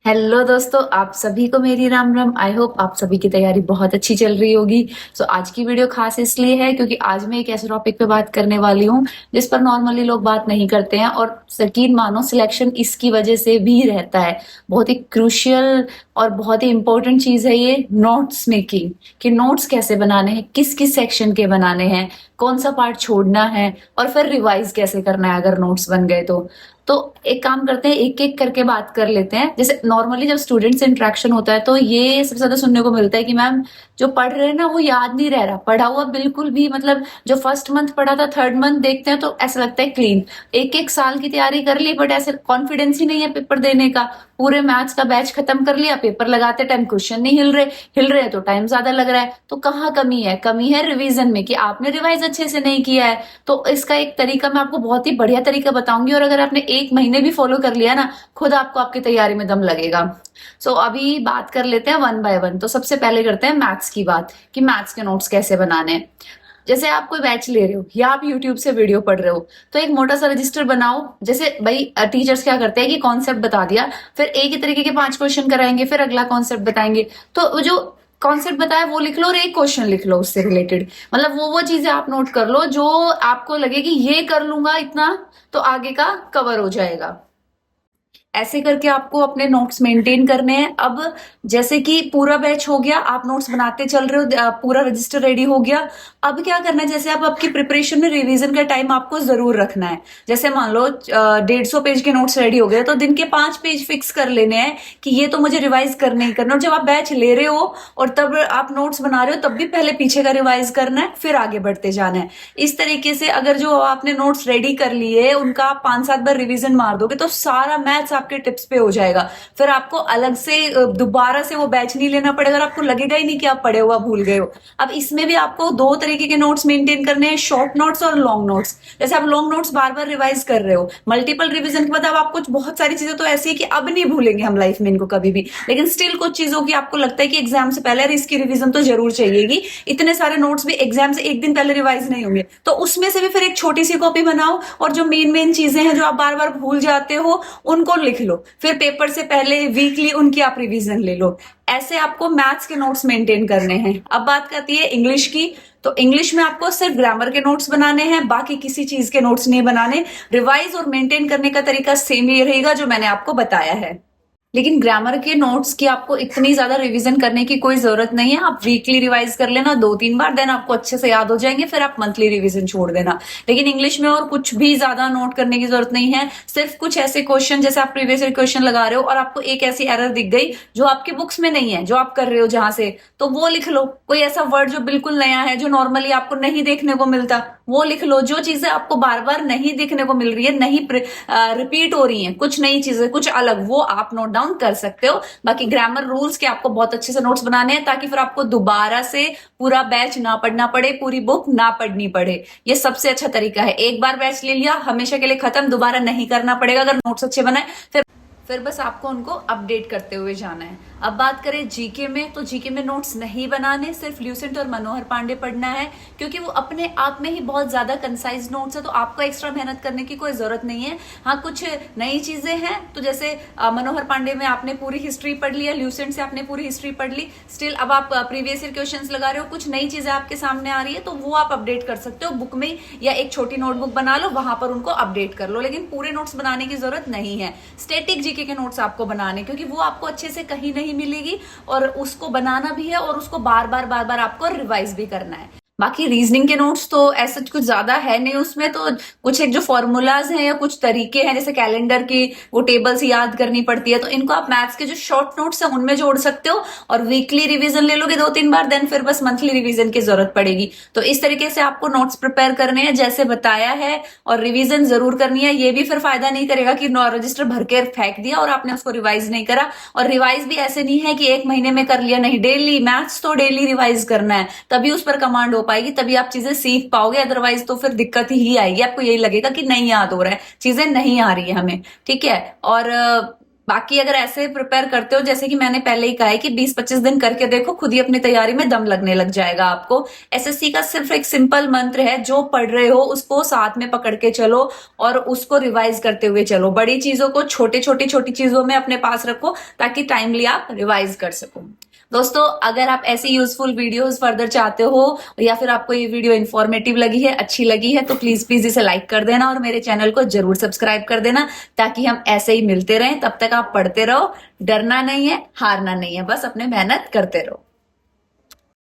Hello दोस्तों, आप सभी को मेरी राम राम। आई होप आप सभी की तैयारी बहुत अच्छी चल रही होगी। आज की वीडियो खास इसलिए है क्योंकि आज मैं एक ऐसे टॉपिक पे बात करने वाली हूँ जिस पर नॉर्मली लोग बात नहीं करते हैं, और यकीन मानो सिलेक्शन इसकी वजह से भी रहता है। बहुत ही क्रूशियल और बहुत ही इंपॉर्टेंट चीज है ये नोट्स मेकिंग, कि नोट्स कैसे बनाने हैं, किस किस सेक्शन के बनाने हैं, कौन सा पार्ट छोड़ना है, और फिर रिवाइज कैसे करना है अगर नोट्स बन गए तो एक काम करते हैं, एक एक करके बात कर लेते हैं। जैसे नॉर्मली जब स्टूडेंट से इंटरेक्शन होता है तो ये सबसे ज्यादा सुनने को मिलता है कि मैम जो पढ़ रहे हैं ना वो याद नहीं रह रहा, पढ़ा हुआ बिल्कुल भी, मतलब जो फर्स्ट मंथ पढ़ा था थर्ड मंथ देखते हैं तो ऐसा लगता है क्लीन। एक एक साल की तैयारी कर ली बट ऐसे कॉन्फिडेंस ही नहीं है पेपर देने का। पूरे मैथ्स का बैच खत्म कर लिया, पेपर लगाते टाइम क्वेश्चन नहीं हिल रहे तो टाइम ज्यादा लग रहा है। तो कहाँ कमी है? कमी है रिवीजन में, कि आपने रिवाइज अच्छे से नहीं किया है। तो इसका एक तरीका मैं आपको बहुत ही बढ़िया तरीका बताऊंगी, और अगर आपने एक महीने भी फॉलो कर लिया ना, खुद आपको आपकी तैयारी में दम लगेगा। अभी बात कर लेते हैं वन बाय वन। तो सबसे पहले करते हैं मैथ्स की बात, कि मैथ्स के नोट्स कैसे बनाने हैं। जैसे आप कोई बैच ले रहे हो या आप यूट्यूब से वीडियो पढ़ रहे हो, तो एक मोटा सा रजिस्टर बनाओ। जैसे भाई टीचर्स क्या करते हैं कि कॉन्सेप्ट बता दिया, फिर एक ही तरीके के 5 क्वेश्चन कराएंगे, फिर अगला कॉन्सेप्ट बताएंगे। तो वो जो कॉन्सेप्ट बताया वो लिख लो और एक क्वेश्चन लिख लो उससे रिलेटेड। मतलब वो चीजें आप नोट कर लो जो आपको लगे कि ये कर लूंगा इतना तो आगे का कवर हो जाएगा। ऐसे करके आपको अपने नोट्स मेंटेन करने हैं। अब जैसे कि पूरा बैच हो गया, आप नोट्स बनाते चल रहे हो, पूरा रजिस्टर रेडी हो गया। अब क्या करना है, जैसे आप आपकी प्रिपरेशन में रिवीजन का टाइम आपको जरूर रखना है। जैसे मान लो 150 पेज के नोट्स रेडी हो गए तो दिन के 5 पेज फिक्स कर लेने हैं कि ये तो मुझे रिवाइज करने ही करना। और जब आप बैच ले रहे हो और तब आप नोट्स बना रहे हो तब भी पहले पीछे का रिवाइज करना है, फिर आगे बढ़ते जाना है। इस तरीके से अगर जो आपने नोट्स रेडी कर लिए उनका आप 5-7 बार रिवीजन मार दोगे तो सारा मैथ्स आपके टिप्स पे हो जाएगा। फिर आपको अलग से दोबारा से वो बैच नहीं लेना पड़ेगा और आपको लगेगा ही नहीं कि आप पढ़े हुआ भूल गए हो। अब इसमें भी आपको 2 तरीके के नोट्स मेंटेन करने हैं, शॉर्ट नोट्स और लॉन्ग नोट्स। जैसे आप लॉन्ग नोट्स बार बार रिवाइज कर रहे हो, मल्टीपल रिवीजन के बाद अब आपको बहुत सारी चीजें तो ऐसी है कि अब नहीं भूलेंगे हम लाइफ में इनको कभी भी, लेकिन स्टिल कुछ चीजों की आपको लगता है कि एग्जाम से पहले इसकी रिवीजन तो जरूर चाहिएगी। इतने सारे नोट्स भी एग्जाम से एक दिन पहले रिवाइज नहीं होंगे, तो उसमें से भी फिर एक छोटी सी कॉपी बनाओ और जो मेन मेन चीजें हैं जो आप बार बार भूल जाते हो उनको लिख लो। फिर पेपर से पहले वीकली उनकी आप रिवीजन ले लो। ऐसे आपको मैथ्स के नोट्स मेंटेन करने हैं। अब बात करती है इंग्लिश की। तो इंग्लिश में आपको सिर्फ ग्रामर के नोट्स बनाने हैं, बाकी किसी चीज के नोट्स नहीं बनाने। रिवाइज और मेंटेन करने का तरीका सेम ही रहेगा जो मैंने आपको बताया है, लेकिन ग्रामर के नोट्स की आपको इतनी ज्यादा रिवीजन करने की कोई जरूरत नहीं है। आप वीकली रिवाइज कर लेना 2-3 बार, देन आपको अच्छे से याद हो जाएंगे, फिर आप मंथली रिवीजन छोड़ देना। लेकिन इंग्लिश में और कुछ भी ज्यादा नोट करने की जरूरत नहीं है। सिर्फ कुछ ऐसे क्वेश्चन, जैसे आप प्रीवियस ईयर क्वेश्चन लगा रहे हो और आपको एक ऐसी एरर दिख गई जो आपकी बुक्स में नहीं है, जो आप कर रहे हो जहां से, तो वो लिख लो। कोई ऐसा वर्ड जो बिल्कुल नया है, जो नॉर्मली आपको नहीं देखने को मिलता, वो लिख लो। जो चीजें आपको बार बार नहीं देखने को मिल रही है, नहीं रिपीट हो रही है, कुछ नई चीजें, कुछ अलग, वो आप नोट डाउन कर सकते हो। बाकी ग्रामर रूल्स के आपको बहुत अच्छे से नोट्स बनाने हैं ताकि फिर आपको दोबारा से पूरा बैच ना पढ़ना पड़े, पूरी बुक ना पढ़नी पड़े। ये सबसे अच्छा तरीका है। एक बार बैच ले लिया, हमेशा के लिए खत्म, दोबारा नहीं करना पड़ेगा अगर नोट्स अच्छे बनाए। फिर बस आपको उनको अपडेट करते हुए जाना है। अब बात करें जीके में, तो जीके में नोट्स नहीं बनाने, सिर्फ ल्यूसेंट और मनोहर पांडे पढ़ना है, क्योंकि वो अपने आप में ही बहुत ज्यादा कंसाइज नोट्स है, तो आपको एक्स्ट्रा मेहनत करने की कोई जरूरत नहीं है। हाँ, कुछ नई चीजें हैं, तो जैसे मनोहर पांडे में आपने पूरी हिस्ट्री पढ़ ली है, ल्यूसेंट से आपने पूरी हिस्ट्री पढ़ ली, स्टिल अब आप प्रीवियस ईयर क्वेश्चंस लगा रहे हो, कुछ नई चीजें आपके सामने आ रही है, तो वो आप अपडेट कर सकते हो बुक में, या एक छोटी नोटबुक बना लो, वहां पर उनको अपडेट कर लो। लेकिन पूरे नोट्स बनाने की जरूरत नहीं है। स्टैटिक जीके के नोट्स आपको बनाने, क्योंकि वो आपको अच्छे से कहीं नहीं मिलेगी, और उसको बनाना भी है और उसको बार बार आपको रिवाइज भी करना है। बाकी रीजनिंग के नोट्स तो ऐसा कुछ ज्यादा है नहीं उसमें, तो कुछ एक जो फॉर्मूलाज हैं या कुछ तरीके हैं, जैसे कैलेंडर की वो टेबल्स याद करनी पड़ती है, तो इनको आप मैथ्स के जो शॉर्ट नोट्स हैं उनमें जोड़ सकते हो, और वीकली रिवीजन ले लोगे 2-3 बार, देन फिर बस मंथली रिवीजन की जरूरत पड़ेगी। तो इस तरीके से आपको नोट्स प्रिपेयर करने हैं जैसे बताया है, और रिवीजन जरूर करनी है। ये भी फिर फायदा नहीं करेगा कि रजिस्टर भर के फेंक दिया और आपने उसको रिवाइज नहीं करा। और रिवाइज भी ऐसे नहीं है कि एक महीने में कर लिया, नहीं, डेली मैथ्स तो डेली रिवाइज करना है, तभी उस पर कमांड हो पाएगी, तभी आप चीजें सीख पाओगे। अदरवाइज तो फिर दिक्कत ही आएगी, आपको यही लगेगा कि नहीं याद हो रहा है, चीजें नहीं आ रही है हमें। ठीक है। और बाकी अगर ऐसे प्रिपेयर करते हो जैसे कि मैंने पहले ही कहा है कि 20-25 दिन करके देखो, खुद ही अपनी तैयारी में दम लगने लग जाएगा आपको। एसएससी का सिर्फ एक सिंपल मंत्र है, जो पढ़ रहे हो उसको साथ में पकड़ के चलो और उसको रिवाइज करते हुए चलो। बड़ी चीजों को छोटी चीजों में अपने पास रखो ताकि टाइमली आप रिवाइज कर सको। दोस्तों, अगर आप ऐसी यूजफुल वीडियोस फर्दर चाहते हो या फिर आपको ये वीडियो इन्फॉर्मेटिव लगी है, अच्छी लगी है, तो प्लीज इसे लाइक कर देना और मेरे चैनल को जरूर सब्सक्राइब कर देना ताकि हम ऐसे ही मिलते रहें। तब तक आप पढ़ते रहो, डरना नहीं है, हारना नहीं है, बस अपने मेहनत करते रहो।